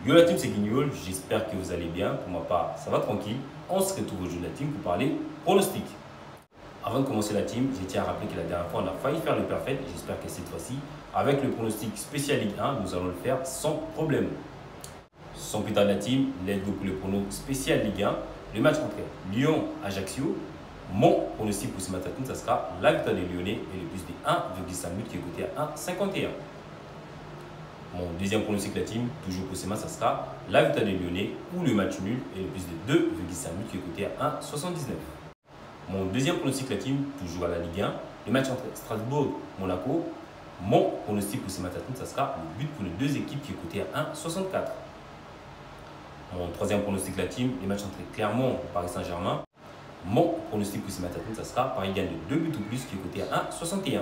Yo la team, c'est Guignol, j'espère que vous allez bien. Pour ma part, ça va tranquille. On se retrouve aujourd'hui la team pour parler pronostic. Avant de commencer la team, je tiens à rappeler que la dernière fois, on a failli faire le parfait. J'espère que cette fois-ci, avec le pronostic spécial Ligue 1, nous allons le faire sans problème. Sans plus tarder la team, let's go pour le prono spécial Ligue 1. Le match entre Lyon-Ajaccio. Mon pronostic pour ce matin, ça sera la victoire des Lyonnais et le plus de 1,5 but qui est coté à 1,51. Mon deuxième pronostic la team, toujours pour ce match, ça sera la victoire des Lyonnais ou le match nul et le plus de 2,5 buts qui est coté à 1,79. Mon deuxième pronostic la team, toujours à la Ligue 1, le match entre Strasbourg-Monaco. Mon pronostic pour ce match, ça sera le but pour les deux équipes qui est coté à 1,64. Mon troisième pronostic la team, le match entre Clermont et Paris Saint-Germain. Mon pronostic pour ce match, ça sera Paris gagne de 2 buts ou plus qui est coté à 1,61.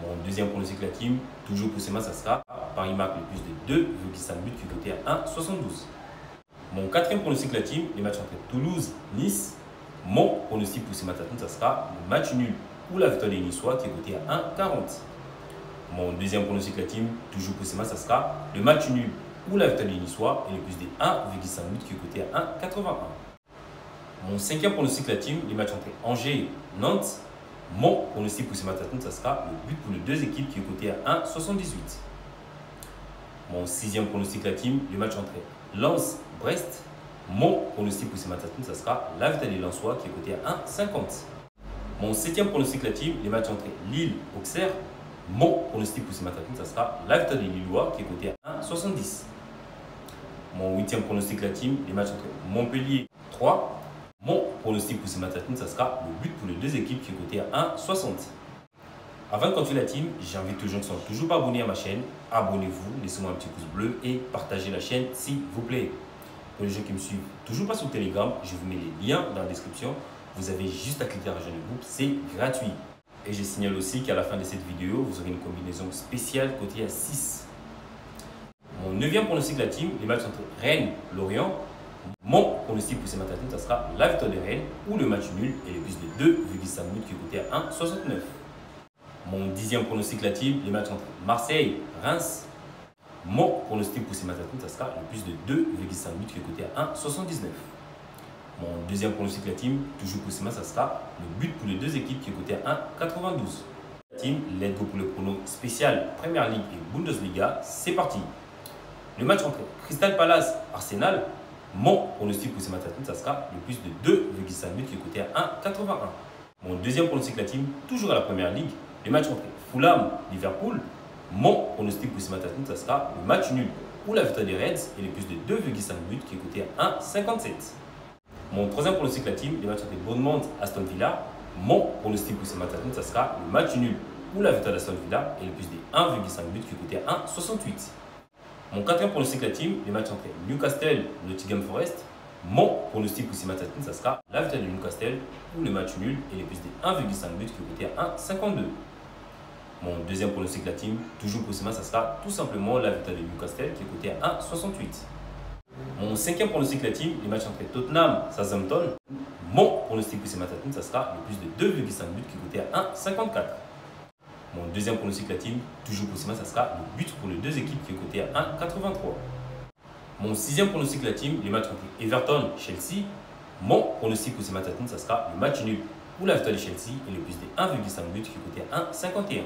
Mon deuxième pronostic la team, toujours pour ce match, ça sera Paris marque le plus de 2,5 buts qui est coté à 1,72. Mon quatrième pronostic la team, les matchs entre Toulouse-Nice. Mon pronostic pour ce match, ça sera le match nul ou la victoire des Niçois qui est coté à 1,40. Mon deuxième pronostic la team, toujours pour ce match, ça sera le match nul ou la victoire des Niçois et le plus de 1,5 buts qui est coté à 1,81. Mon cinquième pronostic la team, les matchs entre Angers et Nantes. Mon pronostic pour ce match, ça sera le but pour les deux équipes qui est coté à 1,78. Mon sixième pronostic la team, le match entre Lens-Brest. Mon pronostic pour ce match, ça sera la victoire des Lensois qui est coté à 1,50. Mon septième pronostic la team, les matchs entre Lille-Auxerre. Mon pronostic pour ce match, ça sera la victoire des Lillois qui est coté à 1,70. Mon huitième pronostic la team, les matchs entre Montpellier-3. Mon pronostic pour ce match, ça sera le but pour les deux équipes qui est coté à 1,60. Avant de continuer la team, j'invite les gens qui ne sont toujours pas abonnés à ma chaîne, abonnez-vous, laissez-moi un petit pouce bleu et partagez la chaîne s'il vous plaît. Pour les gens qui me suivent toujours pas sur Telegram, je vous mets les liens dans la description. Vous avez juste à cliquer à rejoindre le groupe, c'est gratuit. Et je signale aussi qu'à la fin de cette vidéo, vous aurez une combinaison spéciale côté à 6. Mon neuvième pronostic la team, les matchs entre Rennes et Lorient. Mon pronostic pour ce match, ça sera la victoire de Rennes ou le match nul et le plus de 2,5 buts qui est coté à 1,69. Mon dixième pronostic la team, les matchs entre Marseille et Reims. Mon pronostic pour ce match, ça sera le plus de 2,5 buts qui est coté à 1,79. Mon deuxième pronostic la team, toujours pour ce match, ça sera le but pour les deux équipes qui est coté à 1,92. La team, let's go pour le prono spécial Premier League et Bundesliga, c'est parti. Le match entre Crystal Palace et Arsenal. Mon pronostic pour ce match, ça sera le plus de 2,5 buts qui est coté à 1,81. Mon deuxième pronostic la team, toujours à la Première Ligue, le match entre Fulham et Liverpool. Mon pronostic pour ce match, ça sera le match nul ou la victoire des Reds et le plus de 2,5 buts qui est coté à 1,57. Mon troisième pronostic la team, le match entre Bournemouth et Aston Villa. Mon pronostic pour ce match, ça sera le match nul ou la victoire d'Aston Villa et le plus de 1,5 buts qui est coté à 1,68. Mon quatrième pronostic la team, les matchs entre Newcastle et Nottingham Forest. Mon pronostic pour ce match, ça sera la victoire de Newcastle ou le match nul et le plus de 1,5 buts qui est coté à 1,52. Mon deuxième pronostic la team, toujours pour ce match, ça sera tout simplement la victoire de Newcastle qui est coté à 1,68. Mon cinquième pronostic la team, les matchs entre Tottenham et Southampton. Mon pronostic pour ce match, ça sera le plus de 2,5 buts qui est coté à 1,54. Mon deuxième pronostic la team, toujours pour ce match, ça sera le but pour les deux équipes qui est coté à 1,83. Mon sixième pronostic la team, les matchs entre Everton et Chelsea. Mon pronostic pour ce match, ça sera le match nul ou la victoire de Chelsea et le plus de 1,5 buts qui est coté à 1,51.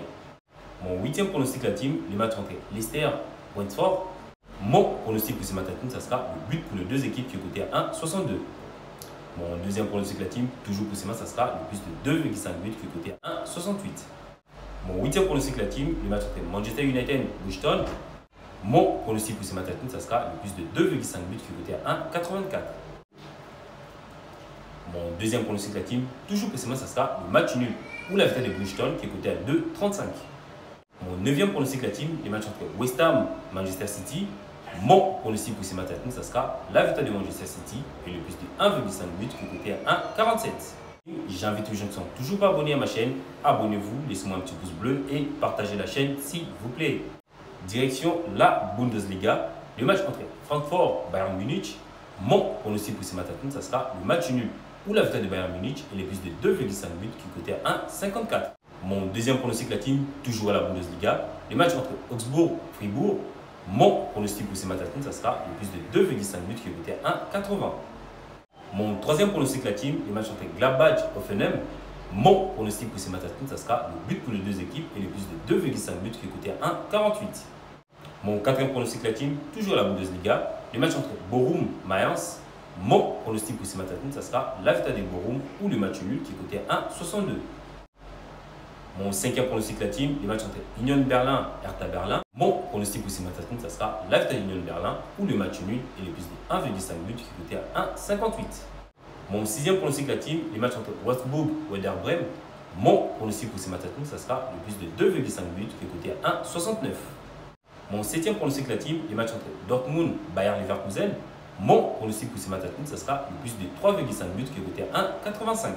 Mon huitième pronostic la team, les matchs entre Leicester et Brentford. Mon pronostic pour ce match, ça sera le but pour les deux équipes qui est coté à 1,62. Mon deuxième pronostic la team, toujours pour ce match, ça sera le plus de 2,5 buts qui est coté à 1,68. Mon huitième pronostic la team, les matchs entre Manchester United et Boston. Mon pronostic pour ce match, ça sera le plus de 2,5 buts qui est coté à 1,84. Mon deuxième pronostic la team, toujours pour ce match, ça sera le match nul ou la victoire de Boston qui est coté à 2,35. Mon neuvième pronostic la team, les matchs entre West Ham et Manchester City. Mon pronostic pour ce match, ça sera la victoire de Manchester City et le plus de 1,5 buts qui est coté à 1,47. J'invite les gens qui ne sont toujours pas abonnés à ma chaîne, abonnez-vous, laissez-moi un petit pouce bleu et partagez la chaîne s'il vous plaît. Direction la Bundesliga, le match entre Francfort et Bayern Munich. Mon pronostic pour ce match, ça sera le match nul ou la victoire de Bayern Munich et le plus de 2,5 buts qui est coté à 1,54. Mon deuxième pronostic la team, toujours à la Bundesliga, le match entre Augsbourg et Fribourg. Mon pronostic pour ces matchs, ça sera le plus de 2,5 buts qui est coté à 1,80. Mon troisième pronostic la team, les matchs entre Gladbach et Hoffenheim. Mon pronostic pour ces matchs, ça sera le but pour les deux équipes et le plus de 2,5 buts qui est coté à 1,48. Mon quatrième pronostic la team, toujours la Bundesliga, les matchs entre Bochum et Mayence. Mon pronostic pour ces matchs, ça sera la victoire de Bochum ou le match nul qui est coté à 1,62. Mon cinquième pronostic la team, les matchs entre Union Berlin et Hertha Berlin. Mon pronostic pour ces matchs, ça sera la victoire de Union Berlin ou le match nul et le plus de 1,5 buts qui est coté à 1,58. Mon sixième pronostic la team, les matchs entre Wolfsburg et Werder Bremen. Mon pronostic pour ces matchs, ça sera le plus de 2,5 buts qui est coté à 1,69. Mon septième pronostic la team, les matchs entre Dortmund et Bayer Leverkusen. Mon pronostic pour ces matchs, ça sera le plus de 3,5 buts qui est coté à 1,85.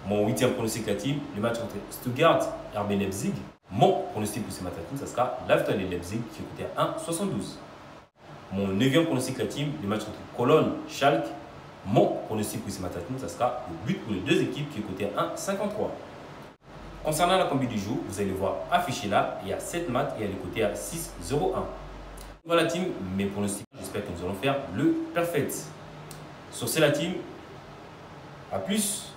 Mon huitième pronostic la team, les matchs entre Stuttgart et RB Leipzig. Mon pronostic pour ces matchs, ça sera la victoire de Leipzig qui est coté à 1,72. Mon neuvième pronostic la team, les matchs entre Cologne et Schalke. Mon pronostic pour ces matchs, ça sera le but pour les deux équipes qui est coté à 1,53. Concernant la combi du jour, vous allez voir affiché là, il y a 7 maths et elle est cotée à 6,01. Voilà la team, mes pronostics, j'espère que nous allons faire le perfect. Sur ce la team, à plus.